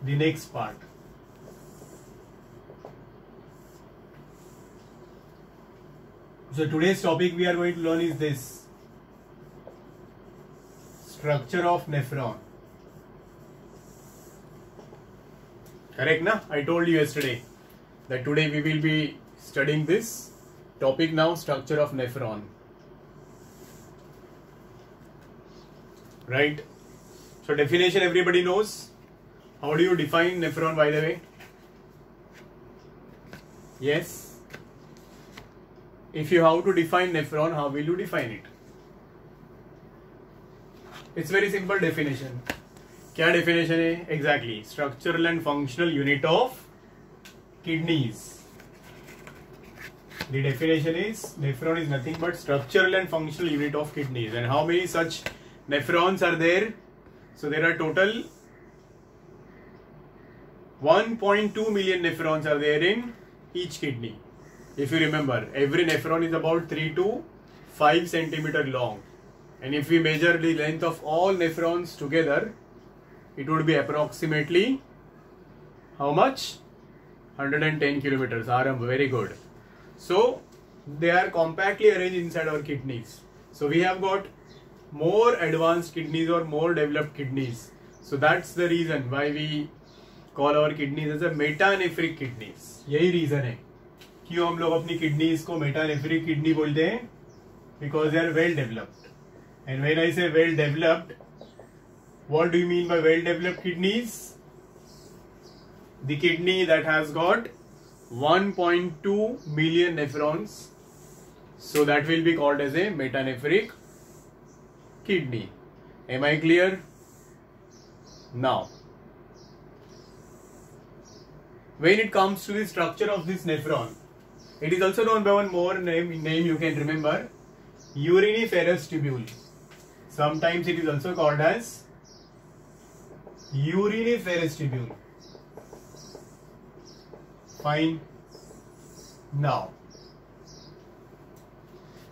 the next part. So today's topic we are going to learn is this: structure of nephron. Correct, na? I told you yesterday that today we will be studying this topic now, structure of nephron. Right? So definition everybody knows. How do you define nephron, by the way? Yes. If you have to define nephron, how will you define it? It's very simple definition. क्या definition है? Exactly. Structural and functional unit of kidneys. The definition is nephron is nothing but structural and functional unit of kidneys. And how many such nephrons are there? So there are total 1.2 million nephrons are there in each kidney. If you remember, every nephron is about 3 to 5 centimeter long. And if we measure the length of all nephrons together, it would be approximately how much? 110 kilometers. Aram, very good. So they are compactly arranged inside our kidneys. So we have got more advanced kidneys or more developed kidneys. So that's the reason why we call our kidneys as a metanephric kidneys. यही reason है क्यों हम लोग अपनी kidneys को metanephric kidney बोलते हैं? Because they are well developed. And when I say well developed, what do you mean by well developed kidneys? The kidney that has got 1.2 million nephrons. So that will be called as a metanephric kidney. Am I clear? Now, when it comes to the structure of this nephron, it is also known by one more name you can remember, uriniferous tubule. Sometimes it is also called as uriniferous tubule. Fine. Now,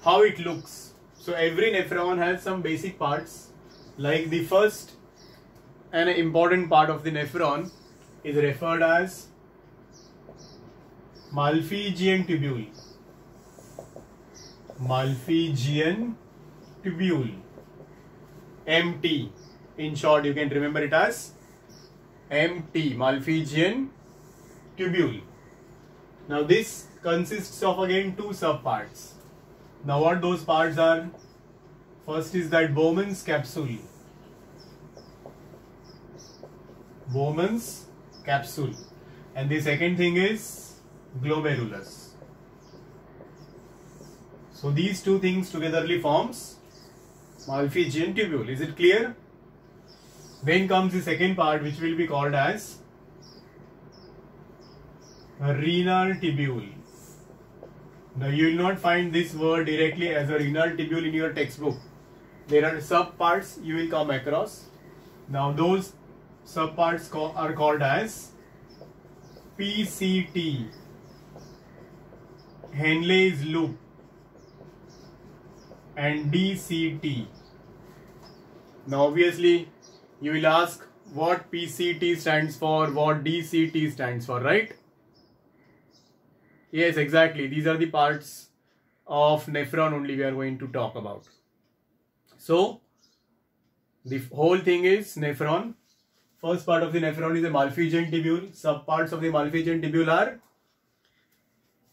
how it looks. So every nephron has some basic parts. Like the first and important part of the nephron is referred as Malpighian tubule. Malpighian tubule. MT. In short, you can remember it as MT. Malpighian tubule. Now this consists of again two subparts. Now what those parts are? First is that Bowman's capsule. Bowman's capsule. And the second thing is glomerulus. So these two things togetherly forms Malpighian tubule. Is it clear? Then comes the second part, which will be called as renal tubule. Now you will not find this word directly as a renal tubule in your textbook. There are subparts you will come across. Now those subparts are called as PCT, Henle's loop, and DCT. Now obviously you will ask what PCT stands for, what DCT stands for, right? Yes, exactly. These are the parts of nephron only we are going to talk about. So the whole thing is nephron. First part of the nephron is a Malpighian tubule. Subparts of the Malpighian tubule are,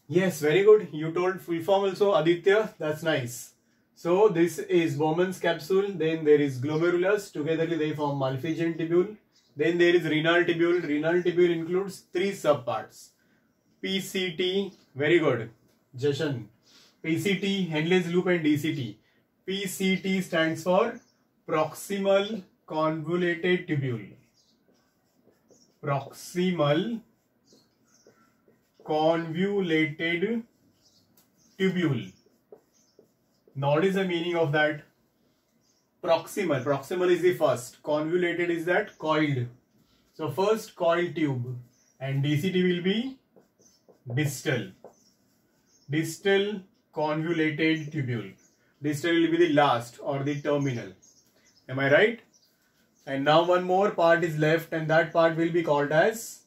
yes, very good. You told full form also, Aditya. That's nice. So this is Bowman's capsule. Then there is glomerulus. Together they form Malpighian tubule. Then there is renal tubule. Renal tubule includes three subparts. PCT, very good, Jashan. PCT, Henle's loop, and DCT. PCT stands for proximal convoluted tubule. Proximal convoluted tubule. Now what is the meaning of that? Proximal. Proximal is the first. Convoluted is that coiled. So first coiled tube. And DCT will be distal. Distal convoluted tubule. Distal will be the last or the terminal. Am I right? And now one more part is left, and that part will be called as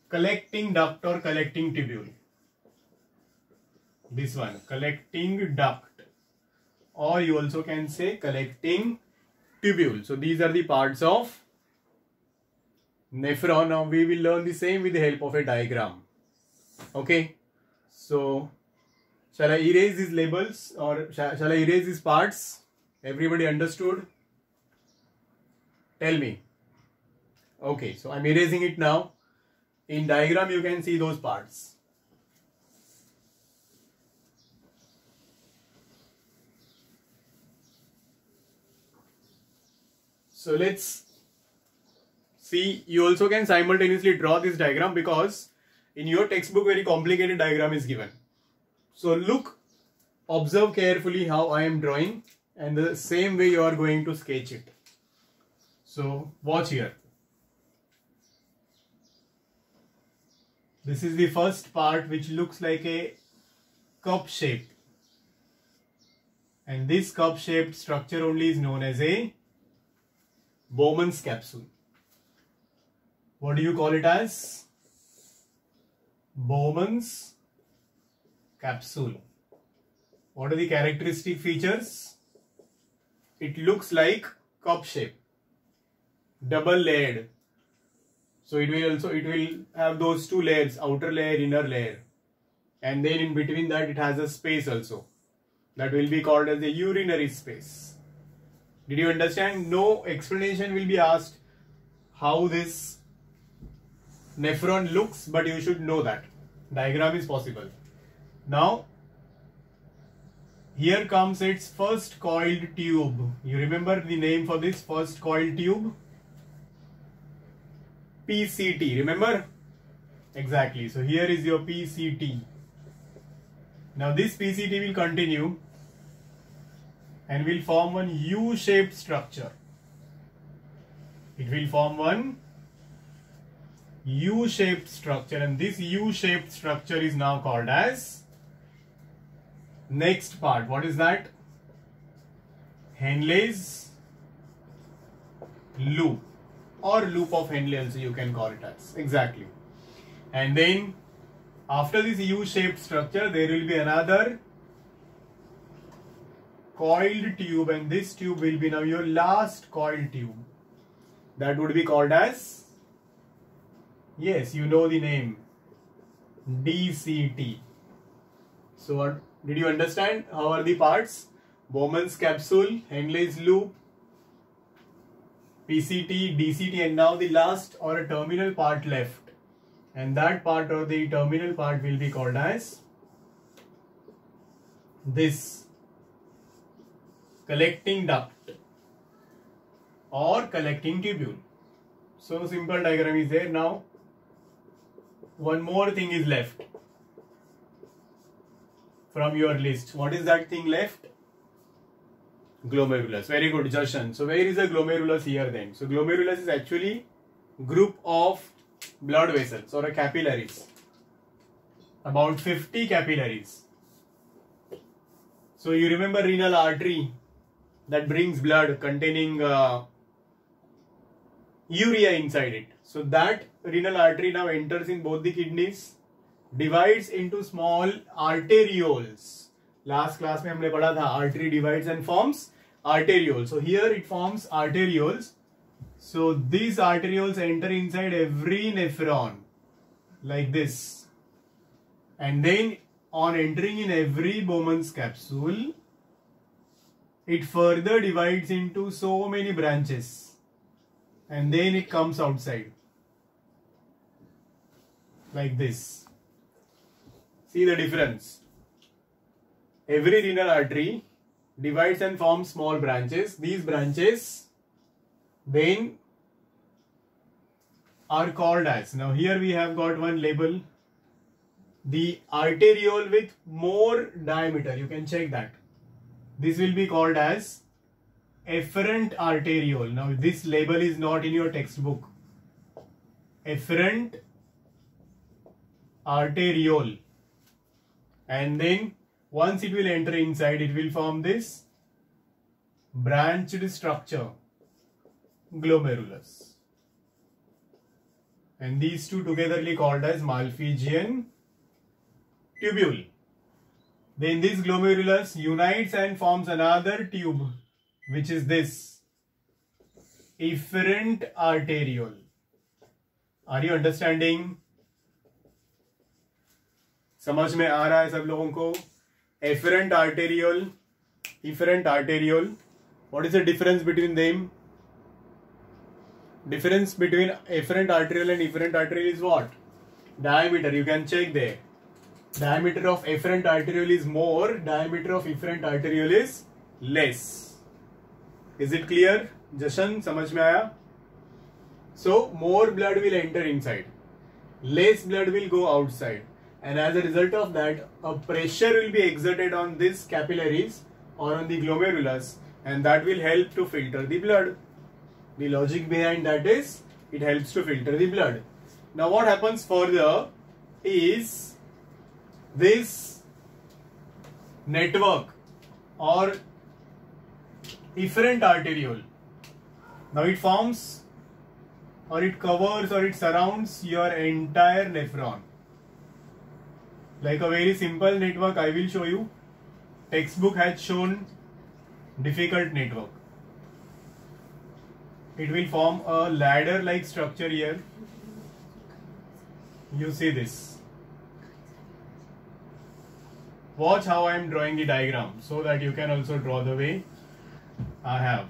collecting duct or collecting tubule. This one, collecting duct, or you also can say collecting tubule. So these are the parts of nephron. Now we will learn the same with the help of a diagram. Okay, so shall I erase these labels, or shall I erase these parts? Everybody understood? Tell me. Okay, so I'm erasing it now. In diagram you can see those parts. So let's see. You also can simultaneously draw this diagram, because in your textbook very complicated diagram is given. So look, observe carefully how I am drawing, and the same way you are going to sketch it. So watch here. This is the first part, which looks like a cup shape, and this cup shaped structure only is known as a Bowman's capsule. What do you call it as? Bowman's capsule. What are the characteristic features? It looks like cup shape, double layered. So it will have those two layers, outer layer, inner layer, and then in between that it has a space also, that will be called as the urinary space. Did you understand? No explanation will be asked how this nephron looks, but you should know that diagram is possible. Now here comes its first coiled tube. You remember the name for this first coiled tube? PCT. Remember? Exactly. So here is your PCT. Now this PCT will continue and will form one U-shaped structure. It will form one U-shaped structure, and this U-shaped structure is now called as next part. What is that? Henle's loop, or loop of Henle also you can call it as. Exactly. And then after this U-shaped structure there will be another coiled tube, and this tube will be now your last coiled tube. That would be called as, yes, you know the name, DCT. So what, did you understand? How are the parts? Bowman's capsule, Henle's loop, PCT, DCT, and now the last or a terminal part left, and that part or the terminal part will be called as this collecting duct or collecting tubule. So simple diagram is there. Now one more thing is left from your list. What is that thing left? Glomerulus. Very good, Jarshan. So where is the glomerulus here then? So glomerulus is actually group of blood vessels or a capillaries. About 50 capillaries. So you remember renal artery that brings blood containing urea inside it. So that renal artery now enters in both the kidneys, divides into small arterioles. Last class में हमने पढ़ा था artery divides and forms arterioles. So here it forms arterioles. So these arterioles enter inside every nephron like this, and then on entering in every Bowman's capsule, it further divides into so many branches, and then it comes outside like this. See the difference? Every renal artery divides and forms small branches. These branches then are called as, now here we have got one label, the arteriole with more diameter. You can check that. This will be called as efferent arteriole. Now this label is not in your textbook. Efferent arteriole. And then once it will enter inside, it will form this branched structure glomerulus. And these two togetherly called as Malpighian tubule. Then this glomerulus unites and forms another tube, which is this efferent arteriole. Are you understanding? समझ में आ रहा है सब लोगों को? Efferent arteriole, efferent arteriole. What is the difference between them? Difference between efferent arteriole and efferent arteriole is what? Diameter. You can check there. Diameter of efferent arteriole is more. Diameter of efferent arteriole is less. Is it clear? Jashan, समझ में आया? So more blood will enter inside. Less blood will go outside. And as a result of that, a pressure will be exerted on these capillaries or on the glomerulus, and that will help to filter the blood. The logic behind that is it helps to filter the blood. Now what happens further is this network or efferent arteriole. Now it forms or it covers or it surrounds your entire nephron. Like a very simple network, I will show you. Textbook has shown difficult network. It will form a ladder like structure here. You see this. Watch how I am drawing the diagram so that you can also draw the way I have.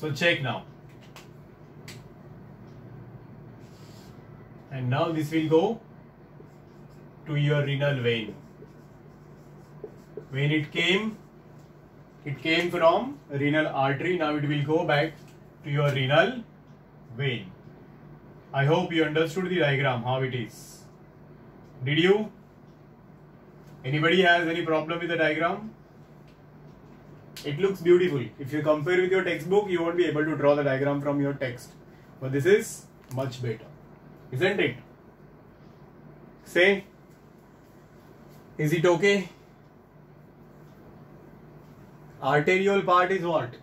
So check now. And now this will go to your renal vein. When it came from renal artery. Now it will go back to your renal vein. I hope you understood the diagram, how it is. Did you? Anybody has any problem with the diagram? It looks beautiful. If you compare with your textbook, you won't be able to draw the diagram from your text. But this is much better. Isn't it? Say, is it okay? Arteriole part is what?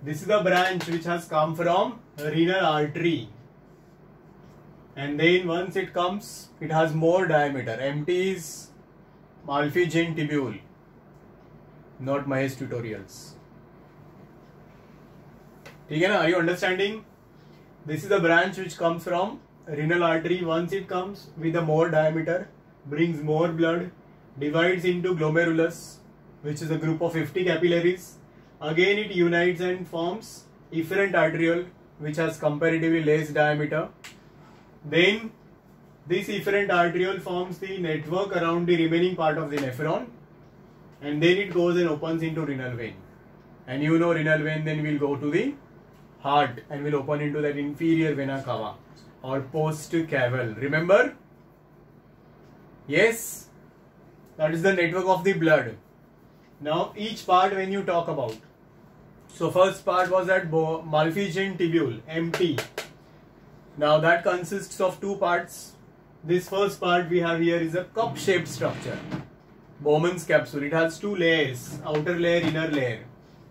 This is the branch which has come from renal artery. And then once it comes, it has more diameter. Empty is Malpighian tubule. Not Mahesh tutorials. Okay, are you understanding? This is the branch which comes from renal artery. Once it comes with a more diameter, brings more blood, divides into glomerulus, which is a group of 50 capillaries. Again it unites and forms efferent arteriole, which has comparatively less diameter. Then this efferent arteriole forms the network around the remaining part of the nephron. And then it goes and opens into renal vein. And you know renal vein then will go to the heart and will open into that inferior vena cava or post caval. Remember? Yes? That is the network of the blood. Now each part when you talk about. So first part was that Malpighian tubule, empty. Now that consists of two parts. This first part we have here is a cup-shaped structure. Bowman's capsule. It has two layers, outer layer, inner layer.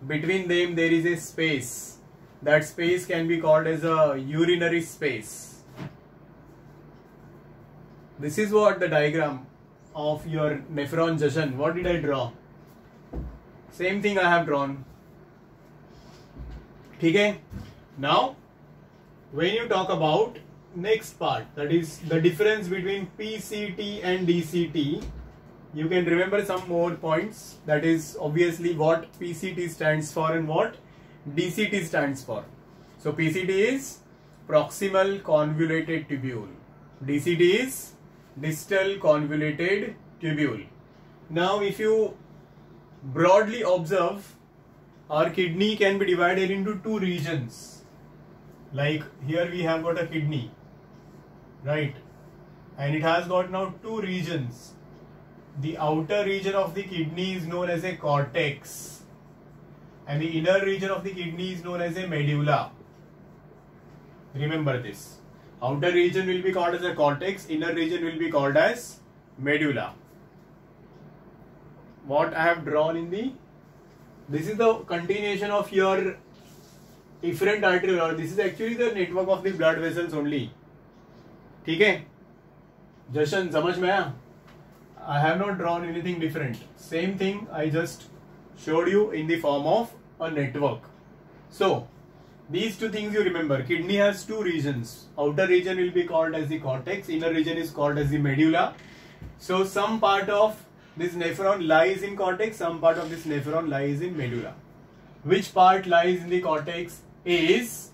Between them there is a space. That space can be called as a urinary space. This is what the diagram of your nephron Jashan. What did I draw? Same thing I have drawn. Okay? Now, when you talk about next part, that is the difference between PCT and DCT, you can remember some more points. That is obviously what PCT stands for and what DCT stands for. So PCT is proximal convoluted tubule. DCT is distal convoluted tubule. Now if you broadly observe, our kidney can be divided into two regions. Like here we have got a kidney, right? And it has got now two regions. the outer region of the kidney is known as a cortex and the inner region of the kidney is known as a medulla. Remember this. Outer region will be called as a cortex, inner region will be called as medulla. What I have drawn in the, this is the continuation of your efferent artery, or this is actually the network of the blood vessels only. ठीक है? जशन समझ में आया? I have not drawn anything different. Same thing I just showed you in the form of a network. So these two things you remember. Kidney has two regions. Outer region will be called as the cortex. Inner region is called as the medulla. So some part of this nephron lies in cortex. Some part of this nephron lies in medulla. Which part lies in the cortex is,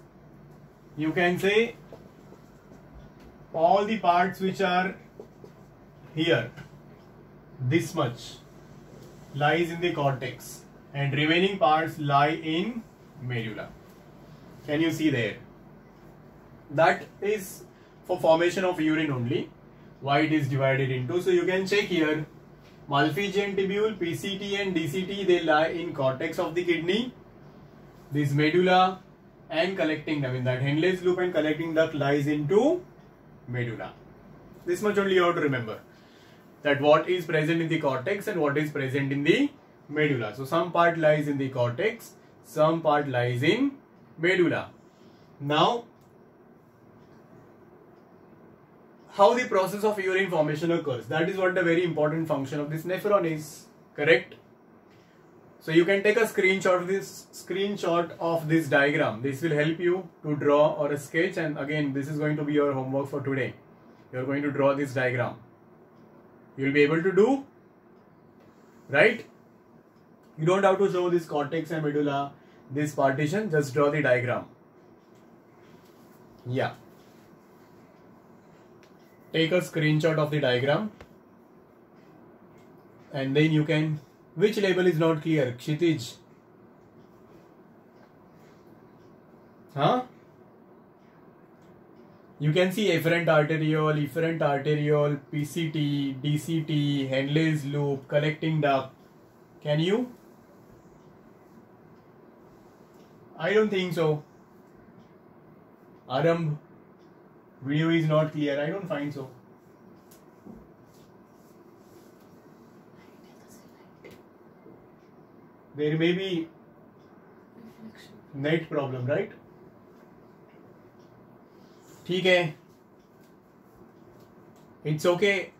you can say, all the parts which are here. This much lies in the cortex and remaining parts lie in medulla. Can you see there? That is for formation of urine only. Why it is divided into. So you can check here. Malpighian tubule, PCT and DCT, they lie in cortex of the kidney. This medulla and collecting duct, that Henle's loop and collecting duct lies into medulla. This much only you have to remember. That what is present in the cortex and what is present in the medulla. So some part lies in the cortex, some part lies in medulla. Now, how the process of urine formation occurs, that is what the very important function of this nephron is, correct? So you can take a screenshot of this diagram. This will help you to draw or a sketch, and again this is going to be your homework for today. You are going to draw this diagram. You will be able to do, right? You don't have to show this cortex and medulla, this partition, just draw the diagram. Yeah. Take a screenshot of the diagram and then you can, which label is not clear? Kshitij. Huh? You can see efferent arteriole, PCT, DCT, Henle's loop, collecting duct. Can you? I don't think so. Arambh, video is not clear. I don't find so. There may be net problem, right? ठीक है. It's okay.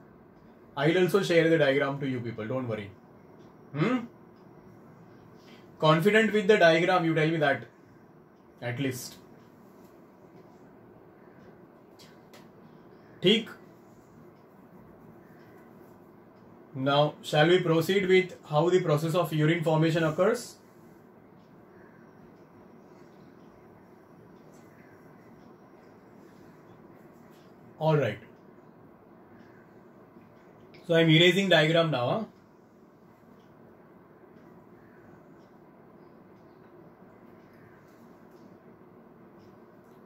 I'll also share the diagram to you people. Don't worry. Confident with the diagram? You tell me that. At least. ठीक. Now, shall we proceed with how the process of urine formation occurs? Alright. So I am erasing diagram now. Huh?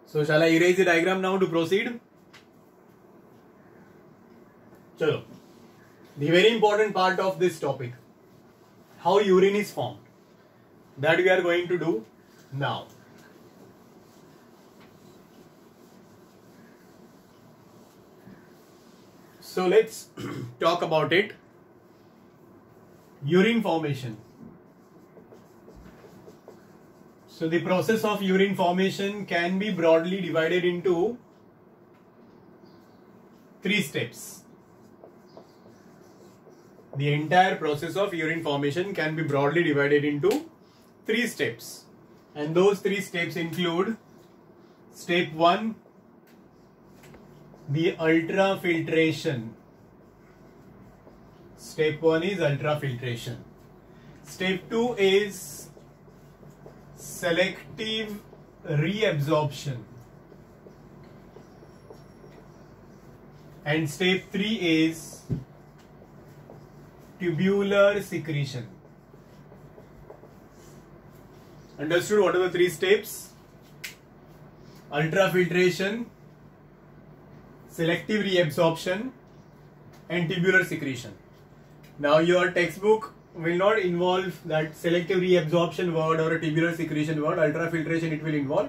So shall I erase the diagram now to proceed? Chalo. The very important part of this topic, how urine is formed, that we are going to do now. So let's talk about it. Urine formation. So the process of urine formation can be broadly divided into 3 steps. The entire process of urine formation can be broadly divided into 3 steps. And those 3 steps include step 1, the ultrafiltration. Step 1 is ultrafiltration. Step 2 is selective reabsorption. And step 3 is tubular secretion. Understood what are the 3 steps? Ultrafiltration, selective reabsorption and tubular secretion. Now your textbook will not involve that selective reabsorption word or a tubular secretion word. Ultrafiltration it will involve,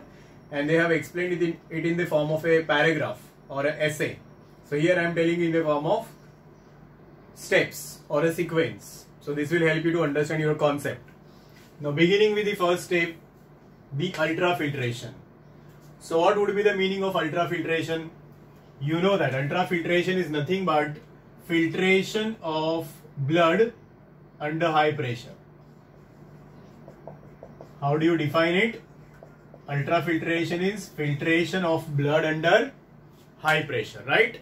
and they have explained it in the form of a paragraph or an essay. So here I am telling you in the form of steps or a sequence. So this will help you to understand your concept. Now beginning with the first step, the ultrafiltration. So what would be the meaning of ultrafiltration? You know that ultrafiltration is nothing but filtration of blood under high pressure. How do you define it? Ultrafiltration is filtration of blood under high pressure, right?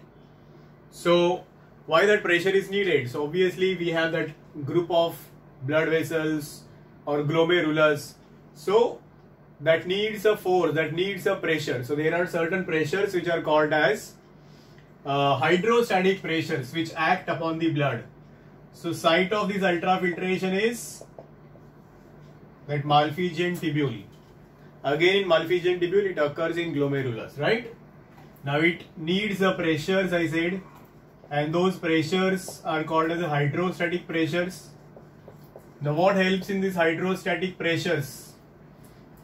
So why that pressure is needed? So obviously we have that group of blood vessels or glomerulus. So that needs a force, that needs a pressure. So there are certain pressures which are called as hydrostatic pressures which act upon the blood. So site of this ultrafiltration is that Malpighian tubule. Again in Malpighian tubule it occurs in glomerulus, right? Now it needs a pressures, I said, and those pressures are called as the hydrostatic pressures. Now what helps in these hydrostatic pressures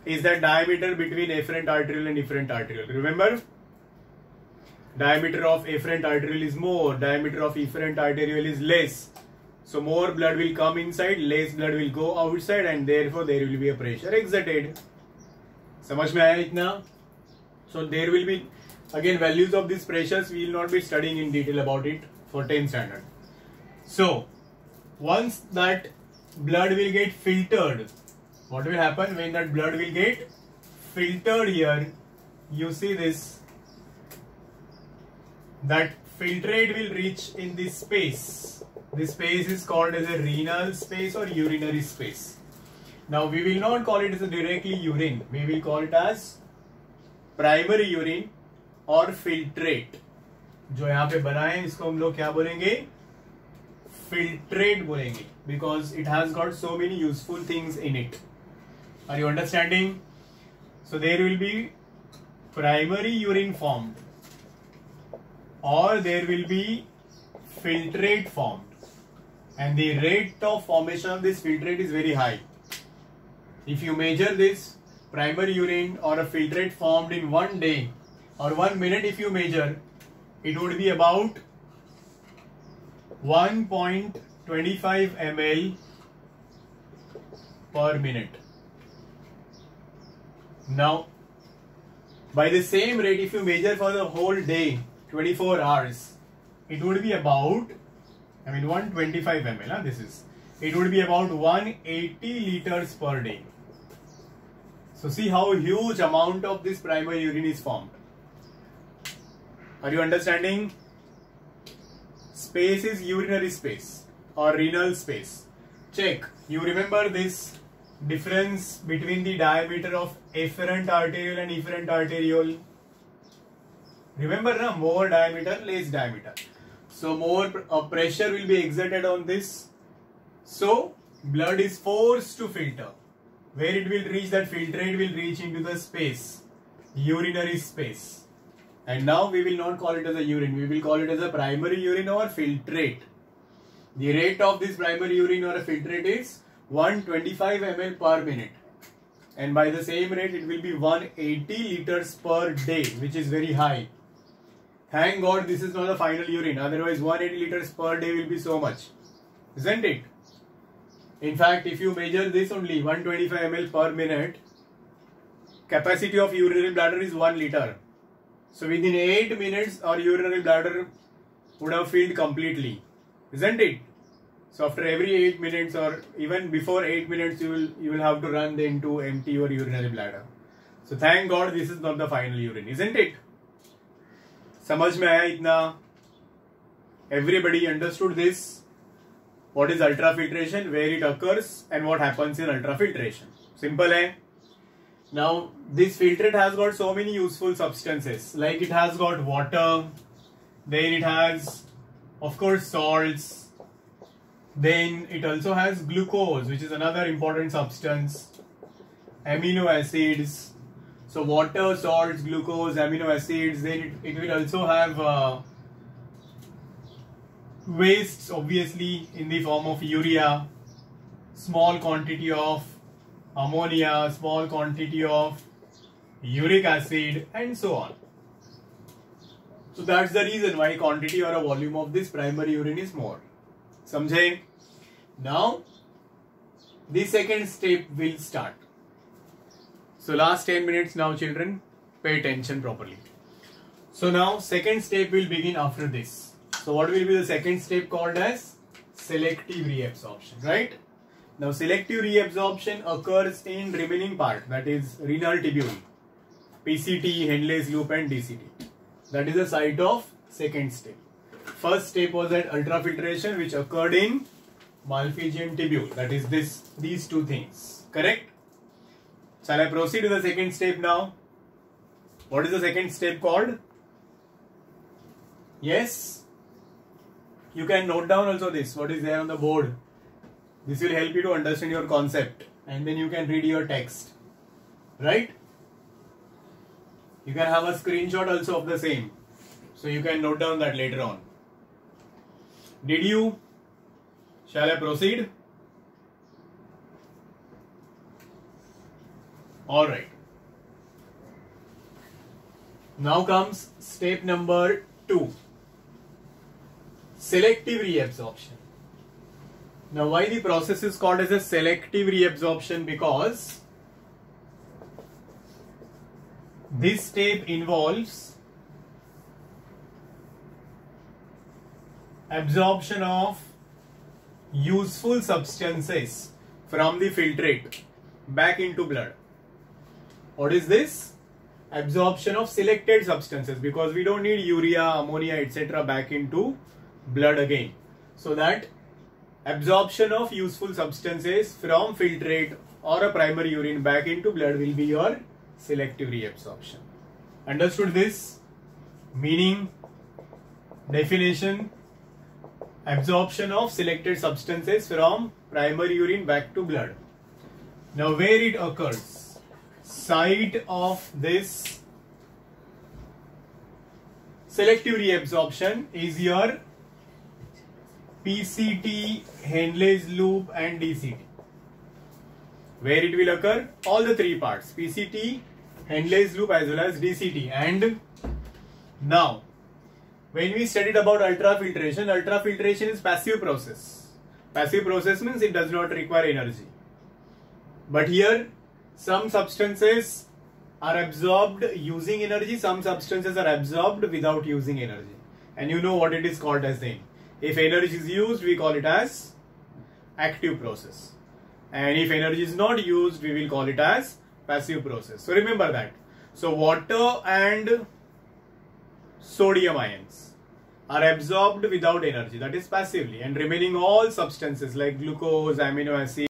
is that diameter between afferent arteriole and efferent arteriole. Remember, diameter of afferent arteriole is more, diameter of efferent arteriole is less. So more blood will come inside, less blood will go outside, and therefore there will be a pressure exerted. समझ में आया इतना? So there will be again values of these pressures. We will not be studying in detail about it for 10th standard. So once that blood will get filtered, what will happen when that blood will get filtered here? You see this, that filtrate will reach in this space. This space is called as a renal space or urinary space. Now we will not call it as a directly urine. We will call it as primary urine or filtrate. जो यहाँ पे बना है इसको हम लोग क्या बोलेंगे? Filtrate बोलेंगे, because it has got so many useful things in it. Are you understanding? So there will be primary urine formed, or there will be filtrate formed, and the rate of formation of this filtrate is very high. If you measure this primary urine or a filtrate formed in 1 day or 1 minute, if you measure, it would be about 1.25 ml per minute. Now, by the same rate, if you measure for the whole day, 24 hours, it would be about, 125 ml, this is, it would be about 180 liters per day. So see how huge amount of this primary urine is formed. Are you understanding? Space is urinary space or renal space. Check. You remember this difference between the diameter of afferent arteriole and efferent arteriole? Remember, na? More diameter, less diameter. So more pressure will be exerted on this. So blood is forced to filter. Where it will reach, that filtrate will reach into the space, urinary space. And now we will not call it as a urine, we will call it as a primary urine or filtrate. The rate of this primary urine or a filtrate is 125 ml per minute. And by the same rate, it will be 180 liters per day, which is very high. Thank God this is not the final urine, otherwise 180 liters per day will be so much, isn't it? In fact, if you measure this only 125 ml per minute, capacity of urinary bladder is 1 liter. So within 8 minutes our urinary bladder would have filled completely, isn't it? So after every 8 minutes or even before 8 minutes you will have to run then to empty your urinary bladder. So thank God this is not the final urine, isn't it? समझ में आया इतना? Everybody understood this? What is ultrafiltration, where it occurs, and what happens in ultrafiltration? Simple, eh? Now, this filtrate has got so many useful substances. Like it has got water, then it has, of course, salts. Then it also has glucose, which is another important substance. Amino acids. So water, salts, glucose, amino acids. Then it will also have wastes obviously in the form of urea, small quantity of ammonia, small quantity of uric acid, and so on. So that's the reason why quantity or a volume of this primary urine is more. Samjhe? Now the second step will start. So last 10 minutes now, children, pay attention properly. So now second step will begin after this. So what will be the second step called as selective reabsorption, right? Now selective reabsorption occurs in remaining part, that is renal tubule, PCT, Henle's loop and DCT. That is the site of second step. First step was that ultrafiltration which occurred in Malpighian tubule, that is these two things, correct? Shall I proceed to the second step now? What is the second step called? Yes? You can note down also this, what is there on the board. This will help you to understand your concept and then you can read your text, right? You can have a screenshot also of the same, so you can note down that later on. Did you? Shall I proceed? Alright. Now comes step number 2. Selective reabsorption. Now why the process is called as a selective reabsorption? Because this step involves absorption of useful substances from the filtrate back into blood. What is this? Absorption of selected substances, because we don't need urea, ammonia, etc. back into blood again. So that absorption of useful substances from filtrate or a primary urine back into blood will be your selective reabsorption. Understood this? Meaning, definition, absorption of selected substances from primary urine back to blood. Now where it occurs? Site of this selective reabsorption is your PCT, Henle's loop and DCT. Where it will occur? All the three parts, PCT, Henle's loop as well as DCT. And now when we studied about ultrafiltration is passive process. Passive process means it does not require energy. But here some substances are absorbed using energy, some substances are absorbed without using energy. And you know what it is called as then. If energy is used, we call it as active process. And if energy is not used, we will call it as passive process. So remember that. So water and sodium ions are absorbed without energy, that is passively, and remaining all substances like glucose, amino acid,